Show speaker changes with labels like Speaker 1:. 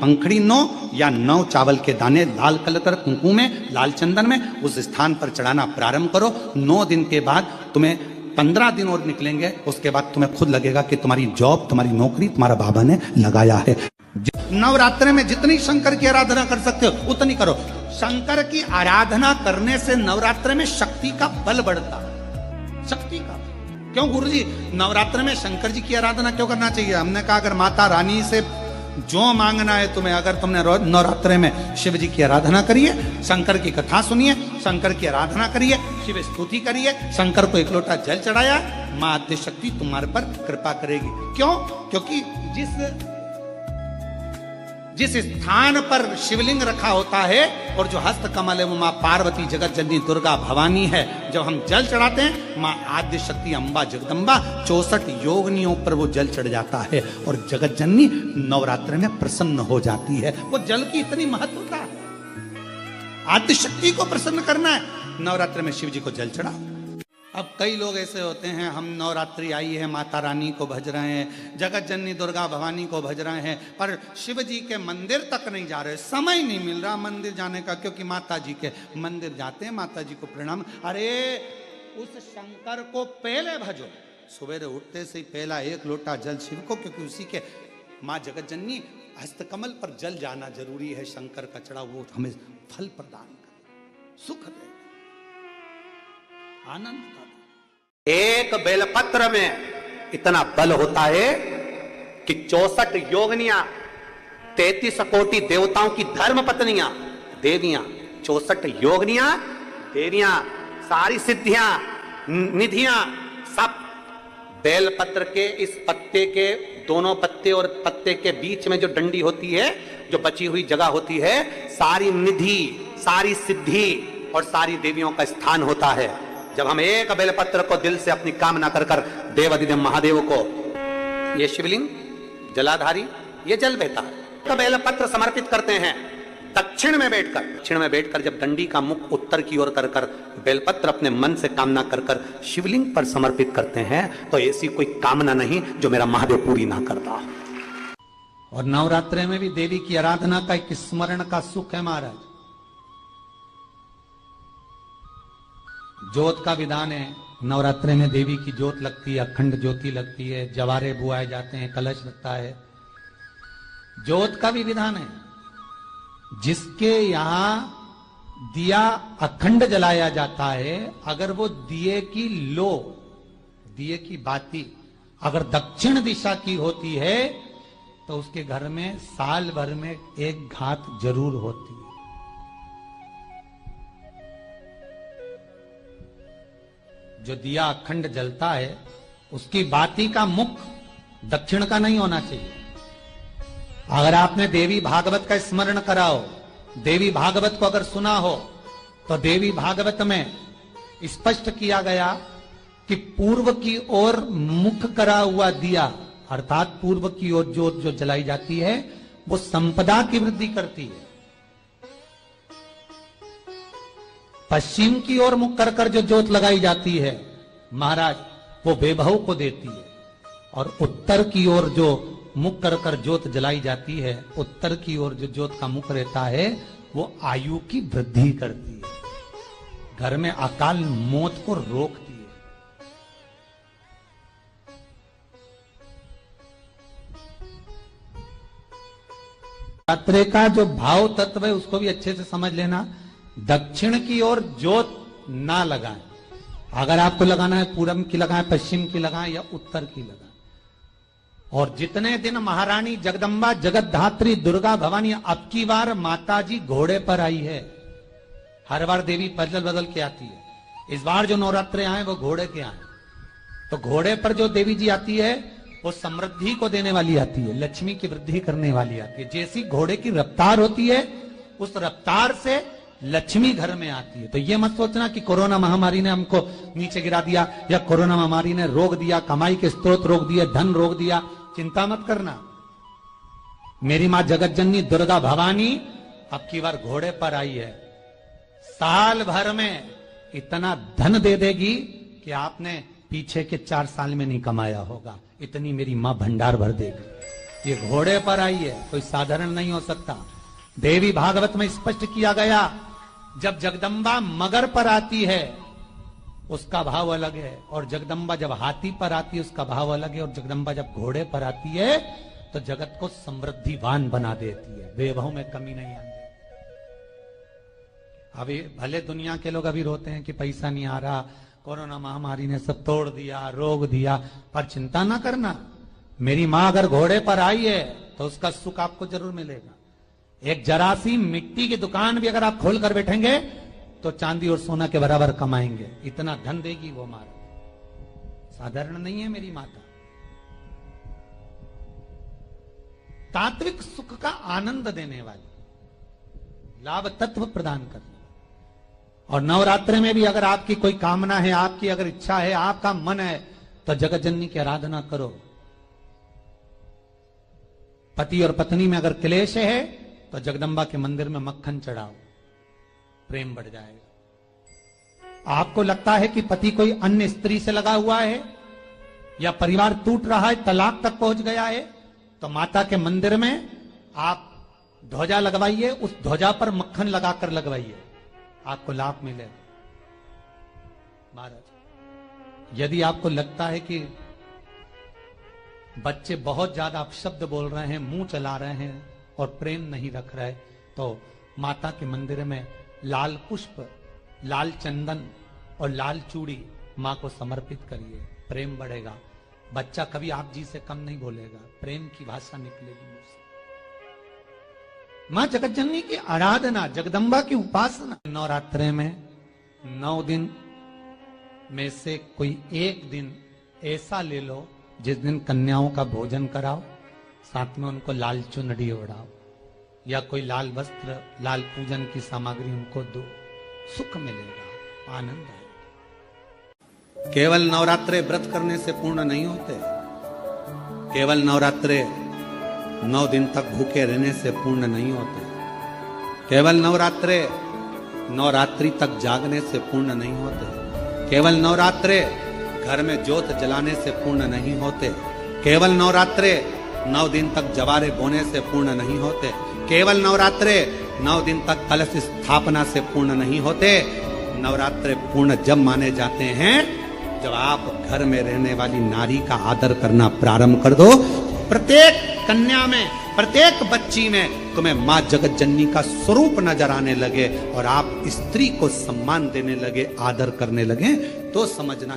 Speaker 1: पंखड़ी 9 या 9 चावल के दाने लाल कलर कुंकुम में, लाल चंदन में उस स्थान पर चढ़ाना प्रारंभ करो। 9 दिन के बाद तुम्हें 15 दिन और निकलेंगे, उसके बाद तुम्हें खुद लगेगा कि तुम्हारी जॉब, तुम्हारी नौकरी तुम्हारा बाबा ने लगाया है। नवरात्रि में जितनी शंकर की आराधना कर सकते हो उतनी करो। शंकर की आराधना करने से नवरात्रि में शक्ति का बल बढ़ता है। शक्ति का क्यों गुरुजी नवरात्रि में शंकर जी की आराधना क्यों करना चाहिए? हमने कहा अगर माता रानी से जो मांगना है तुम्हें, अगर तुमने नवरात्रि में शिव जी की आराधना करिए, शंकर की कथा सुनिए, शंकर की आराधना करिए, शिव स्तुति करिए, शंकर को एक लोटा जल चढ़ाया, मां आद्य शक्ति तुम्हारे पर कृपा करेगी। क्यों? क्योंकि जिस स्थान पर शिवलिंग रखा होता है और जो हस्त कमल है वो मां पार्वती, जगत जननी दुर्गा भवानी है। जब हम जल चढ़ाते हैं मां आद्य शक्ति अम्बा जगदम्बा 64 योगिनियों पर वो जल चढ़ जाता है और जगत जननी नवरात्र में प्रसन्न हो जाती है। वो जल की इतनी महत्वता है। आद्य शक्ति को प्रसन्न करना है, नवरात्र में शिव जी को जल चढ़ा। अब कई लोग ऐसे होते हैं, हम नवरात्रि आई है माता रानी को भज रहे हैं, जगत जननी दुर्गा भवानी को भज रहे हैं, पर शिव जी के मंदिर तक नहीं जा रहे, समय नहीं मिल रहा मंदिर जाने का, क्योंकि माता जी के मंदिर जाते हैं, माता जी को प्रणाम। अरे उस शंकर को पहले भजो, सवेरे उठते से ही पहला 1 लोटा जल शिव को, क्योंकि उसी के माँ जगत जननी हस्तकमल पर जल जाना जरूरी है। शंकर का चढ़ा वो हमें फल प्रदान करे, सुख दे, आनंद का।
Speaker 2: एक बेलपत्र में इतना बल होता है कि 64 योगिनियां, 33 कोटि देवताओं की धर्म पत्नियां, देवियां, 64 योगिनियां, देवियां, सारी सिद्धियां, निधियां, सब बेलपत्र के इस पत्ते के दोनों पत्ते और पत्ते के बीच में जो डंडी होती है, जो बची हुई जगह होती है, सारी निधि, सारी सिद्धि और सारी देवियों का स्थान होता है। जब हम एक बेलपत्र को दिल से अपनी कामना कर कर देवाधिदेव महादेव को, ये शिवलिंग जलाधारी, ये जल बहता है, बेलपत्र समर्पित करते हैं दक्षिण में बैठकर जब डंडी का मुख उत्तर की ओर कर कर बेलपत्र अपने मन से कामना कर कर शिवलिंग पर समर्पित करते हैं, तो ऐसी कोई कामना नहीं जो मेरा महादेव पूरी ना करता।
Speaker 1: और नवरात्रि में भी देवी की आराधना का एक स्मरण का सुख है महाराज। ज्योत का विधान है, नवरात्रि में देवी की ज्योत लगती है, अखंड ज्योति लगती है, जवारे बुआए जाते हैं, कलश लगता है। ज्योत का भी विधान है, जिसके यहां दिया अखंड जलाया जाता है, अगर वो दिए की बाती अगर दक्षिण दिशा की होती है तो उसके घर में साल भर में एक घात जरूर होती है। जो दिया अखंड जलता है उसकी बाती का मुख दक्षिण का नहीं होना चाहिए। अगर आपने देवी भागवत का स्मरण कराओ, देवी भागवत को अगर सुना हो, तो देवी भागवत में स्पष्ट किया गया कि पूर्व की ओर मुख करा हुआ दिया, अर्थात पूर्व की ओर ज्योत जो जलाई जाती है वो संपदा की वृद्धि करती है। पश्चिम की ओर मुख कर कर जो ज्योत लगाई जाती है महाराज, वो वैभव को देती है। और उत्तर की ओर जो मुख कर कर ज्योत जलाई जाती है, उत्तर की ओर जो ज्योत का मुख रहता है वो आयु की वृद्धि करती है, घर में अकाल मौत को रोकती है। नवरात्रि का जो भाव तत्व है उसको भी अच्छे से समझ लेना। दक्षिण की ओर ज्योत ना लगाएं, अगर आपको लगाना है पूरब की लगाएं, पश्चिम की लगाएं या उत्तर की लगाएं। और जितने दिन महारानी जगदम्बा जगतधात्री दुर्गा भवानी, अब की बार माता जी घोड़े पर आई है। हर बार देवी बदल बदल के आती है, इस बार जो नवरात्रे आए वो घोड़े के आए। तो घोड़े पर जो देवी जी आती है वो समृद्धि को देने वाली आती है, लक्ष्मी की वृद्धि करने वाली आती है। जैसी घोड़े की रफ्तार होती है उस रफ्तार से लक्ष्मी घर में आती है। तो ये मत सोचना कि कोरोना महामारी ने हमको नीचे गिरा दिया या कोरोना महामारी ने रोक दिया, कमाई के स्रोत रोक दिए, धन रोक दिया। चिंता मत करना, मेरी मां जगत जननी दुर्गा भवानी अब की बार घोड़े पर आई है। साल भर में इतना धन दे देगी कि आपने पीछे के 4 साल में नहीं कमाया होगा, इतनी मेरी मां भंडार भर देगी। ये घोड़े पर आई है, कोई साधारण नहीं हो सकता। देवी भागवत में स्पष्ट किया गया, जब जगदम्बा मगर पर आती है उसका भाव अलग है, और जगदम्बा जब हाथी पर आती है उसका भाव अलग है, और जगदम्बा जब घोड़े पर आती है तो जगत को समृद्धिवान बना देती है, वैभव में कमी नहीं आती। अभी भले दुनिया के लोग अभी रोते हैं कि पैसा नहीं आ रहा, कोरोना महामारी ने सब तोड़ दिया, रोग दिया, पर चिंता ना करना, मेरी मां अगर घोड़े पर आई है तो उसका सुख आपको जरूर मिलेगा। एक जरा सी मिट्टी की दुकान भी अगर आप खोल कर बैठेंगे तो चांदी और सोना के बराबर कमाएंगे, इतना धन देगी वो माँ, साधारण नहीं है मेरी माता। तात्विक सुख का आनंद देने वाली, लाभ तत्व प्रदान करने। और नवरात्रि में भी अगर आपकी कोई कामना है, आपकी अगर इच्छा है, आपका मन है, तो जगत जननी की आराधना करो। पति और पत्नी में अगर क्लेश है तो जगदम्बा के मंदिर में मक्खन चढ़ाओ, प्रेम बढ़ जाएगा। आपको लगता है कि पति कोई अन्य स्त्री से लगा हुआ है या परिवार टूट रहा है, तलाक तक पहुंच गया है, तो माता के मंदिर में आप ध्वजा लगवाइए, उस ध्वजा पर मक्खन लगाकर लगवाइए, आपको लाभ मिलेगा। महाराज, यदि आपको लगता है कि बच्चे बहुत ज्यादा अपशब्द बोल रहे हैं, मुंह चला रहे हैं और प्रेम नहीं रख रहे, तो माता के मंदिर में लाल पुष्प, लाल चंदन और लाल चूड़ी मां को समर्पित करिए, प्रेम बढ़ेगा। बच्चा कभी आप जी से कम नहीं बोलेगा, प्रेम की भाषा निकलेगी मुंह से। मां जगत जननी की आराधना, जगदम्बा की उपासना। नवरात्रे में 9 दिन में से कोई एक दिन ऐसा ले लो जिस दिन कन्याओं का भोजन कराओ, साथ में उनको लाल चुनरी ओढ़ाओ या कोई लाल वस्त्र, लाल पूजन की सामग्री उनको दो, सुख मिलेगा, आनंद आएगा। केवल नवरात्रे व्रत करने से पूर्ण नहीं होते, केवल नवरात्रे 9 दिन तक भूखे रहने से पूर्ण नहीं होते, केवल नवरात्रे नवरात्रि तक जागने से पूर्ण नहीं होते, केवल नवरात्रे घर में ज्योत जलाने से पूर्ण नहीं होते, केवल नवरात्रे 9 दिन तक जवारे बोने से पूर्ण नहीं होते, केवल नवरात्रे 9 दिन तक कलश स्थापना से पूर्ण नहीं होते। नवरात्रे पूर्ण जब माने जाते हैं जब आप घर में रहने वाली नारी का आदर करना प्रारंभ कर दो। प्रत्येक कन्या में, प्रत्येक बच्ची में तुम्हें मां जगत जननी का स्वरूप नजर आने लगे और आप स्त्री को सम्मान देने लगे, आदर करने लगे, तो समझना